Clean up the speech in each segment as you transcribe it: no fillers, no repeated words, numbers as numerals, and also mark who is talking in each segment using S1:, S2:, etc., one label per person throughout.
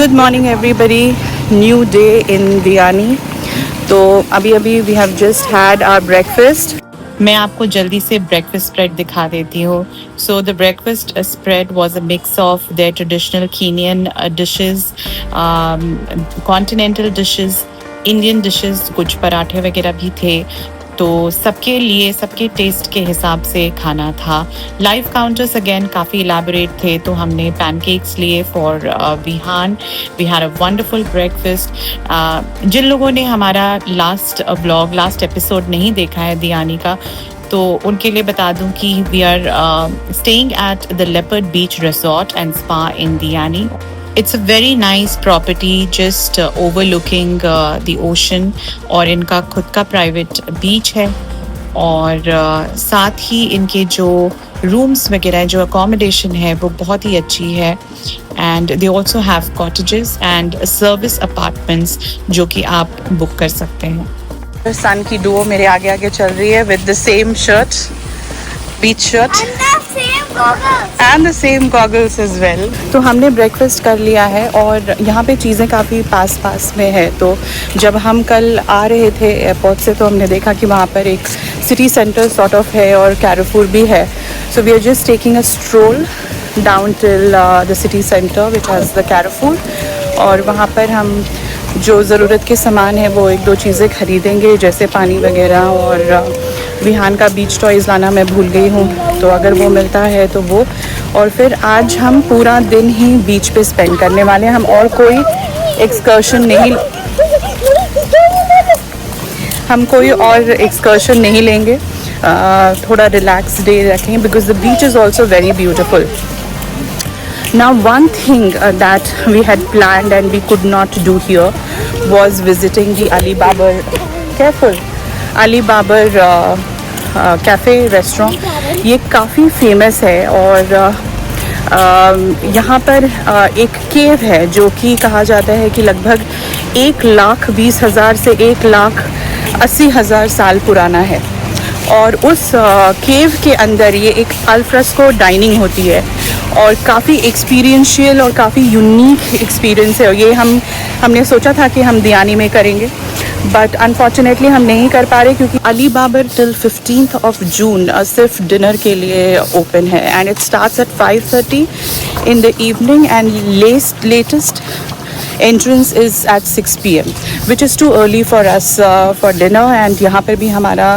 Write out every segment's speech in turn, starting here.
S1: Good morning everybody, new day in Diani. तो अभी we have just had our breakfast. मैं आपको जल्दी से ब्रेकफास्ट स्प्रेड दिखा देती हूँ। So the breakfast spread was a mix of their traditional Kenyan dishes, continental dishes, Indian dishes, कुछ पराठे वगैरह भी थे। तो सबके लिए सबके टेस्ट के हिसाब से खाना था। लाइव काउंटर्स अगेन काफ़ी इलेबोरेट थे, तो हमने पैनकेक्स लिए for Vihaan. We had a wonderful breakfast. जिन लोगों ने हमारा लास्ट एपिसोड नहीं देखा है दियानी का, तो उनके लिए बता दूं कि we are staying at the Leopard Beach Resort and Spa in Diani. It's a very nice property just overlooking the ocean, और इनका खुद का प्राइवेट बीच है, और साथ ही इनके जो रूम्स वगैरह जो अकोमोडेशन है वो बहुत ही अच्छी है। And they also have cottages and service apartments जो कि आप बुक कर सकते हैं। सन की डुओ मेरे आगे आगे चल रही है with the same shirt, beach shirt and the same goggles as well. तो हमने ब्रेकफास्ट कर लिया है और यहाँ पे चीज़ें काफ़ी पास में है। तो जब हम कल आ रहे थे एयरपोर्ट से, तो हमने देखा कि वहाँ पर एक सिटी सेंटर सॉर्ट ऑफ है और कैरेफूर भी है। So we are just taking a stroll down till the city centre which has the Carrefour, और वहाँ पर हम जो ज़रूरत के सामान है वो एक दो चीज़ें ख़रीदेंगे, जैसे पानी वगैरह, और विहान का बीच टॉयज़ लाना मैं भूल गई हूँ, तो अगर वो मिलता है तो वो। और फिर आज हम पूरा दिन ही बीच पे स्पेंड करने वाले हैं। हम और कोई एक्सकर्शन नहीं लेंगे। थोड़ा रिलैक्स डे रखेंगे because the beach is also very beautiful. Now one thing that we had planned and we could not do here was visiting the Ali Babar cafe restaurant. ये काफ़ी फेमस है, और यहाँ पर एक केव है जो कि कहा जाता है कि लगभग 1,20,000 से 1,80,000 साल पुराना है। और उस केव के अंदर ये एक अल्फ्रेस्को डाइनिंग होती है, और काफ़ी एक्सपीरियंशियल और काफ़ी यूनिक एक्सपीरियंस है। और ये हमने सोचा था कि हम दियानी में करेंगे, बट अनफॉर्चुनेटली हम नहीं कर पा रहे क्योंकि Ali Babar till 15th of June सिर्फ डिनर के लिए ओपन है, and it starts at 5:30 in the evening and latest entrance is at 6 PM, which is too early for us for dinner, and यहाँ पर भी हमारा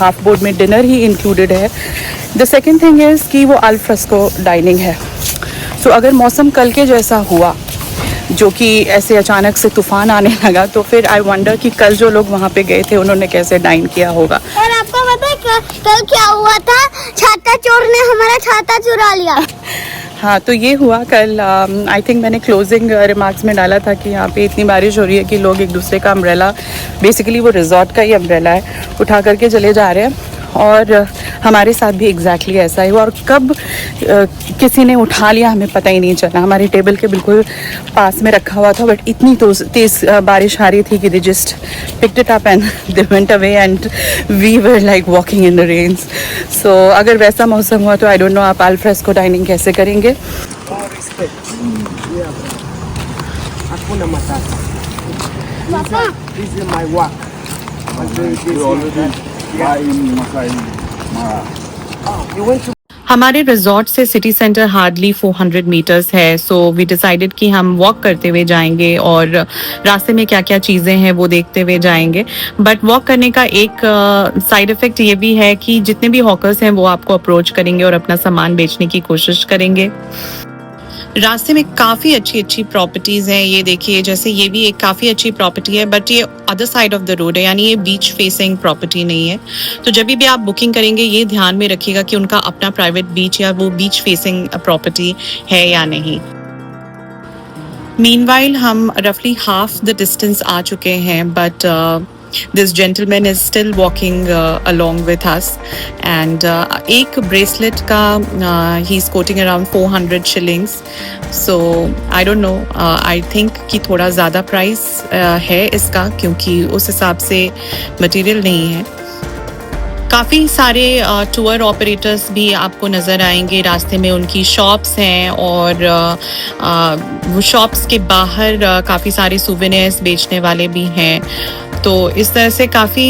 S1: हाफ बोर्ड में डिनर ही included है। द सेकेंड थिंग इज़ कि वो alfresco dining है। सो अगर मौसम कल के जैसा हुआ, जो कि ऐसे अचानक से तूफ़ान आने लगा, तो फिर आई वंडर कि कल जो लोग वहाँ पे गए थे उन्होंने कैसे डाइन किया होगा।
S2: और आपको पता है कल क्या हुआ था? छाता चोर ने हमारा छाता चुरा लिया।
S1: हाँ, तो ये हुआ कल। आई थिंक मैंने क्लोजिंग रिमार्क्स में डाला था कि यहाँ पे इतनी बारिश हो रही है कि लोग एक दूसरे का अम्ब्रेला, बेसिकली वो रिजॉर्ट का ही अम्ब्रेला है, उठा करके चले जा रहे हैं। और हमारे साथ भी एग्जैक्टली ऐसा ही हुआ, और कब किसी ने उठा लिया हमें पता ही नहीं चला। हमारी टेबल के बिल्कुल पास में रखा हुआ था, बट इतनी तेज़ बारिश आ रही थी कि they just picked it up and they went away and we were like walking in the rains. So अगर वैसा मौसम हुआ तो आई डोंट नो आप अल्फ्रेस्को डाइनिंग कैसे करेंगे। हमारे रिजॉर्ट से सिटी सेंटर हार्डली 400 मीटर्स है, सो वी डिसाइडेड कि हम वॉक करते हुए जाएंगे और रास्ते में क्या क्या चीज़ें हैं वो देखते हुए जाएंगे। बट वॉक करने का एक साइड इफ़ेक्ट ये भी है कि जितने भी हॉकर्स हैं वो आपको अप्रोच करेंगे और अपना सामान बेचने की कोशिश करेंगे। रास्ते में काफ़ी अच्छी प्रॉपर्टीज़ हैं। ये देखिए, जैसे ये भी एक काफ़ी अच्छी प्रॉपर्टी है, बट ये other side of the road है, यानी ये बीच फेसिंग प्रॉपर्टी नहीं है। तो जब भी आप बुकिंग करेंगे ये ध्यान में रखिएगा कि उनका अपना प्राइवेट बीच या वो बीच फेसिंग प्रॉपर्टी है या नहीं। मीनवाइल हम रफली हाफ द डिस्टेंस आ चुके हैं, but this gentleman is still walking along with us, and एक bracelet का he's quoting around 400 shillings, so I don't know, I think कि थोड़ा ज़्यादा प्राइस है इसका, क्योंकि उस हिसाब से मटेरियल नहीं है। काफ़ी सारे टूर ऑपरेटर्स भी आपको नज़र आएंगे रास्ते में, उनकी शॉप्स हैं और वो शॉप्स के बाहर काफ़ी सारे सूवेनियर्स बेचने वाले भी हैं। तो इस तरह से काफ़ी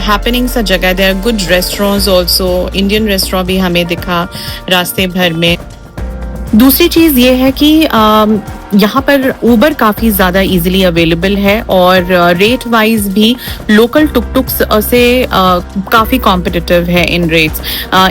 S1: हैपनिंग सा जगह। There are good restaurants also, Indian restaurant भी हमें दिखा रास्ते भर में। दूसरी चीज़ ये है कि यहाँ पर ऊबर काफ़ी ज़्यादा इजीली अवेलेबल है और रेट वाइज भी लोकल टुक टुक्स से काफ़ी कॉम्पिटिटिव है इन रेट्स।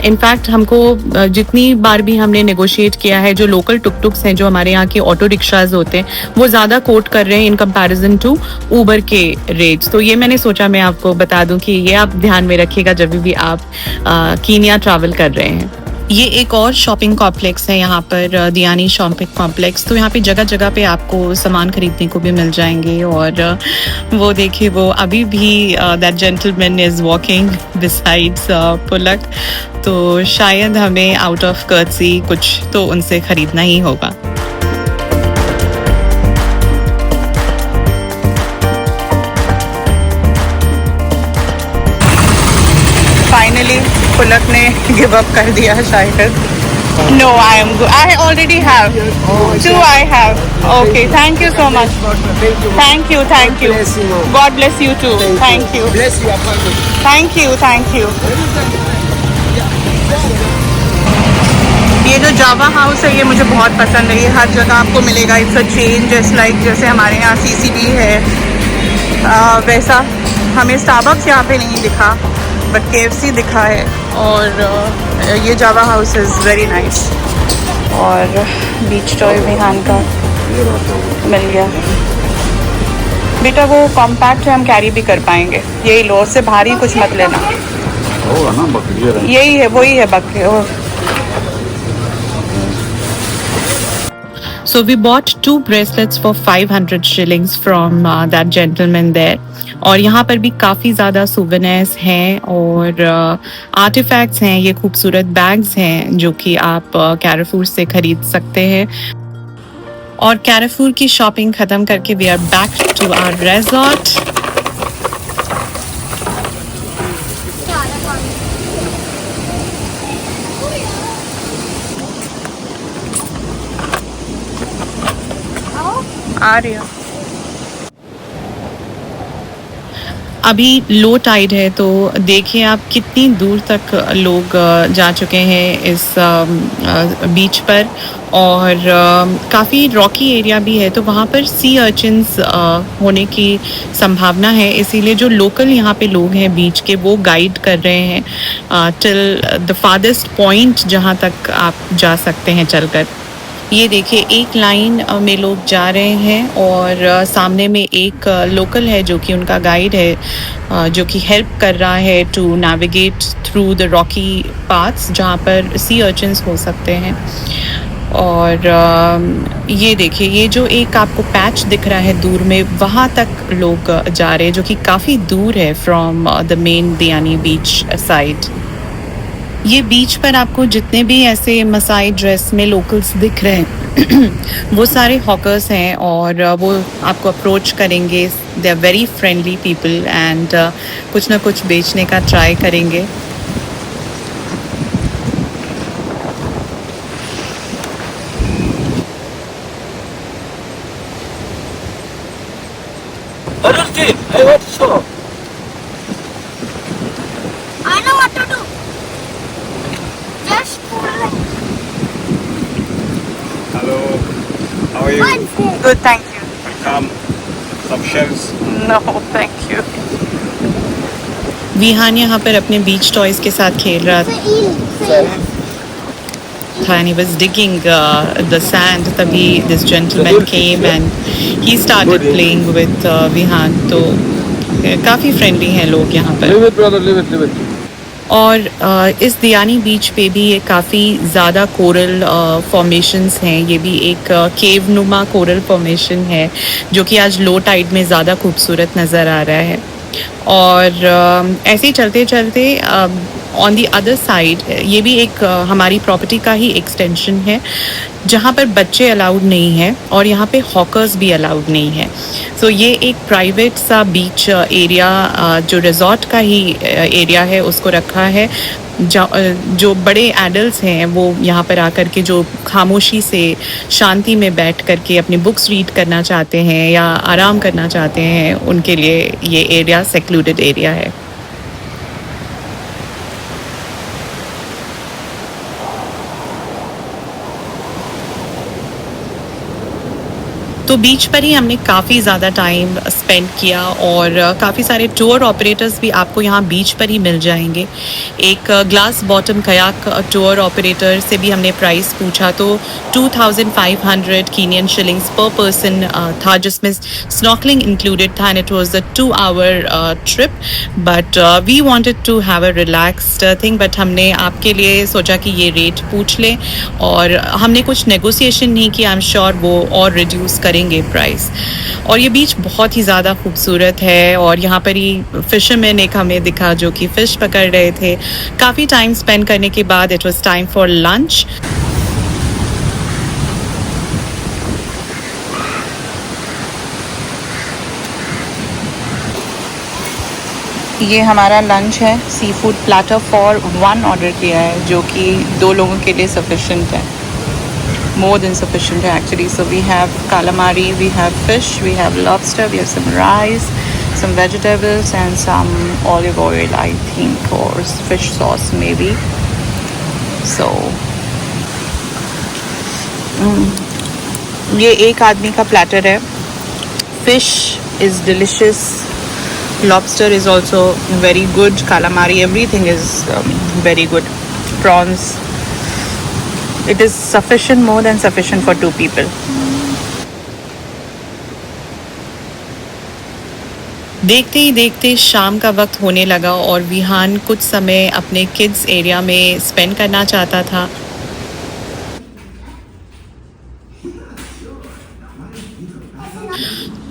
S1: इनफैक्ट हमको जितनी बार भी हमने नेगोशिएट किया है, जो लोकल टुक टुक्स हैं, जो हमारे यहाँ के ऑटो रिक्शाज होते हैं, वो ज़्यादा कोट कर रहे हैं इन कंपैरिजन टू ऊबर के रेट्स। तो ये मैंने सोचा मैं आपको बता दूं कि ये आप ध्यान में रखिएगा जब भी आप कीनिया ट्रैवल कर रहे हैं। ये एक और शॉपिंग कॉम्प्लेक्स है यहाँ पर, दियानी शॉपिंग कॉम्प्लेक्स। तो यहाँ पे जगह जगह पे आपको सामान खरीदने को भी मिल जाएंगे। और वो देखिए, वो अभी भी that gentleman is walking besides Pulak. तो शायद हमें आउट ऑफ कर्टसी कुछ तो उनसे खरीदना ही होगा। फाइनली पुलक ने गिव अप कर दिया शायद। No, I already have two. I have. Okay, thank you so much. Thank you, thank you. God bless you too. Thank you, thank you, thank you. ये जो जावा हाउस है ये मुझे बहुत पसंद है। ये हर जगह आपको मिलेगा। It's a chain just like जैसे हमारे यहाँ CCB है, वैसा। हमें स्टारबक्स यहाँ पे नहीं दिखा, बट KFC दिखा है। और ये जावा हाउस इज़ वेरी नाइस। और बीच टॉय विहान का मिल गया। बेटा वो कॉम्पैक्ट है, हम कैरी भी कर पाएंगे। यही लो, उससे भारी कुछ मत लेना। यही है, वही है बकरी। So we bought 2 bracelets for 500 shillings from that gentleman there. और यहाँ पर भी काफ़ी ज़्यादा souvenirs हैं और आर्टिफैक्ट्स हैं। ये खूबसूरत बैग्स हैं जो कि आप कैरेफूर से खरीद सकते हैं। और कैरेफूर की शॉपिंग ख़त्म करके we are back to our resort. आ रही हो। अभी लो टाइड है, तो देखिए आप कितनी दूर तक लोग जा चुके हैं इस बीच पर। और काफ़ी रॉकी एरिया भी है, तो वहाँ पर सी अर्चिन्स होने की संभावना है। इसीलिए जो लोकल यहाँ पे लोग हैं बीच के, वो गाइड कर रहे हैं टिल द फार्देस्ट पॉइंट जहाँ तक आप जा सकते हैं चलकर। ये देखिए, एक लाइन में लोग जा रहे हैं और सामने में एक लोकल है जो कि उनका गाइड है, जो कि हेल्प कर रहा है to navigate through the rocky paths जहाँ पर सी अर्चिन्स हो सकते हैं। और ये देखिए, ये जो एक आपको पैच दिख रहा है दूर में, वहाँ तक लोग जा रहे हैं, जो कि काफ़ी दूर है from the main Diani beach side. ये बीच पर आपको जितने भी ऐसे मसाई ड्रेस में लोकल्स दिख रहे हैं वो सारे हॉकर्स हैं और वो आपको अप्रोच करेंगे। They are very friendly people and कुछ ना कुछ बेचने का ट्राई करेंगे।
S2: I know what to do. Just pull.
S3: Hello, how are you?
S2: One step.
S1: Good, thank you.
S3: Come, some shells.
S1: No, thank you. Vihaan यहाँ पर अपने बीच टॉयज के साथ खेल रहा
S2: The eel.
S1: था and he was digging the sand. तभी this gentleman came and he started playing with Vihaan. तो काफ़ी फ्रेंडली हैं लोग यहाँ पर।
S3: Leave it, brother, leave it, leave it.
S1: और इस दियानी बीच पे भी ये काफ़ी ज़्यादा कोरल फॉर्मेशंस हैं। ये भी एक केव नुमा कोरल फॉर्मेशन है जो कि आज लो टाइड में ज़्यादा खूबसूरत नज़र आ रहा है। और ऐसे ही चलते चलते ऑन दी अदर साइड ये भी एक हमारी प्रॉपर्टी का ही एक्सटेंशन है जहाँ पर बच्चे अलाउड नहीं हैं और यहाँ पे हॉकर्स भी अलाउड नहीं है। सो ये एक प्राइवेट सा बीच एरिया जो रिजॉर्ट का ही एरिया है उसको रखा है। जो बड़े एडल्ट्स हैं वो यहाँ पर आकर के जो खामोशी से शांति में बैठ कर के अपनी बुक्स रीड करना चाहते हैं या आराम करना चाहते हैं, उनके लिए ये एरिया सेक्लूडेड एरिया है। तो बीच पर ही हमने काफ़ी ज़्यादा टाइम स्पेंड किया और काफ़ी सारे टूर ऑपरेटर्स भी आपको यहाँ बीच पर ही मिल जाएंगे। एक glass bottom kayak tour operator से भी हमने प्राइस पूछा तो 2500 कीनियन शिलिंग्स पर पर्सन था, जिसमें स्नॉकलिंग इंक्लूडेड था and it was a 2 hour trip. But we wanted to have a relaxed thing, but हमने आपके लिए सोचा कि ये रेट पूछ लें और हमने कुछ नेगोशिएशन नहीं किया। आई एम श्योर वो और रिड्यूस करेंगे प्राइस। और ये बीच बहुत ही ज़्यादा खूबसूरत है और यहाँ पर ही फिशरमैन एक हमें दिखा जो कि फ़िश पकड़ रहे थे। काफ़ी टाइम स्पेंड करने के बाद it was time for lunch. ये हमारा लंच है, sea food platter for 1 order किया है जो कि 2 लोगों के लिए सफिशेंट है, more than sufficient actually. So we have calamari, we have fish, we have lobster, we have some rice, some vegetables and some olive oil I think, or fish sauce maybe. So ये एक आदमी का platter है। fish is delicious, lobster is also very good, calamari, everything is very good, prawns. It is sufficient, more than sufficient for 2 people. देखते ही देखते शाम का वक्त होने लगा और विहान कुछ समय अपने किड्स एरिया में स्पेंड करना चाहता था।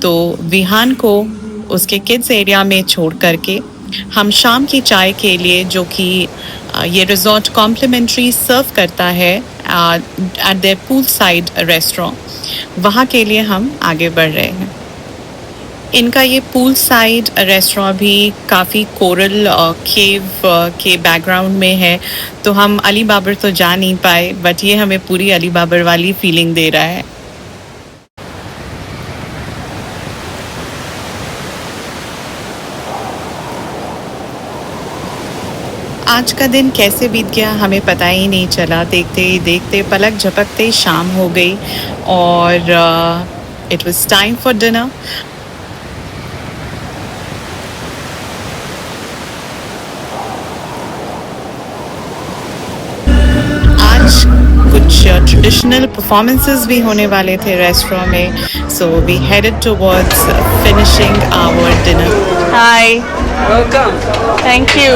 S1: तो विहान को उसके किड्स एरिया में छोड़ करके हम शाम की चाय के लिए, जो कि ये रिजॉर्ट कॉम्प्लीमेंट्री सर्व करता है eight there pool side restaurant, वहाँ के लिए हम आगे बढ़ रहे हैं। इनका ये पूल साइड रेस्टोरेंट भी काफ़ी कोरल केव के बैकग्राउंड में है, तो हम अली बाबर तो जा नहीं पाए, बट ये हमें पूरी अली बाबर वाली फीलिंग दे रहा है। आज का दिन कैसे बीत गया हमें पता ही नहीं चला। देखते ही देखते पलक झपकते शाम हो गई और it was time for dinner. आज कुछ ट्रेडिशनल परफॉर्मेंसेस भी होने वाले थे रेस्टोरेंट में, so we headed towards finishing our dinner. Hi,
S4: Welcome.
S1: Thank you.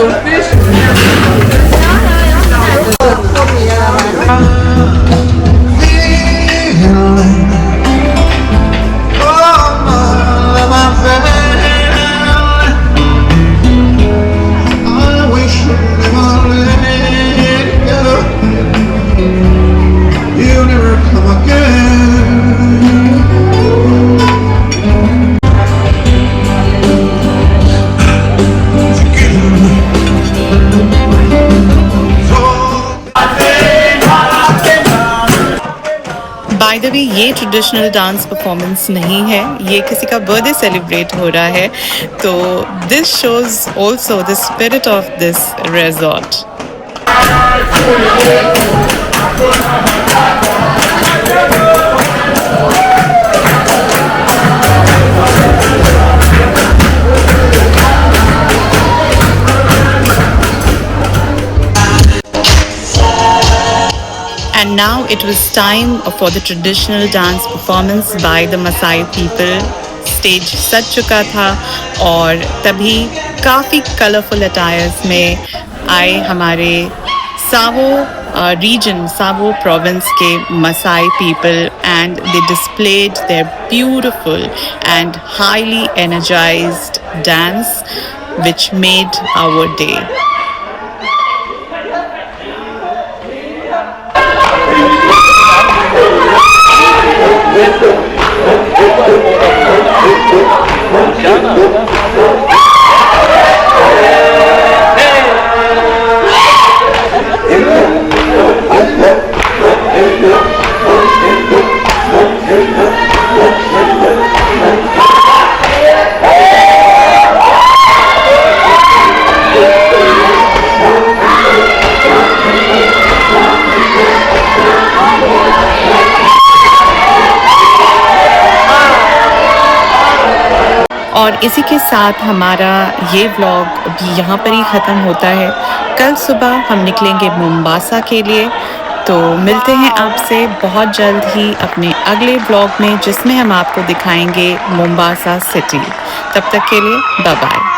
S1: By the way ये ट्रेडिशनल डांस परफॉर्मेंस नहीं है, ये किसी का बर्थडे सेलिब्रेट हो रहा है, तो this shows also the spirit of this resort. And now it was time for the traditional dance performance by the Maasai people. Stage सज चुका था और तभी काफ़ी कलरफुल अटायर्स में आए हमारे सावो region, Savo province के Maasai people, and they displayed their beautiful and highly energized dance which made our day. और इसी के साथ हमारा ये व्लॉग भी यहाँ पर ही ख़त्म होता है। कल सुबह हम निकलेंगे मोम्बासा के लिए, तो मिलते हैं आपसे बहुत जल्द ही अपने अगले व्लॉग में, जिसमें हम आपको दिखाएंगे मोम्बासा सिटी। तब तक के लिए बाय बाय।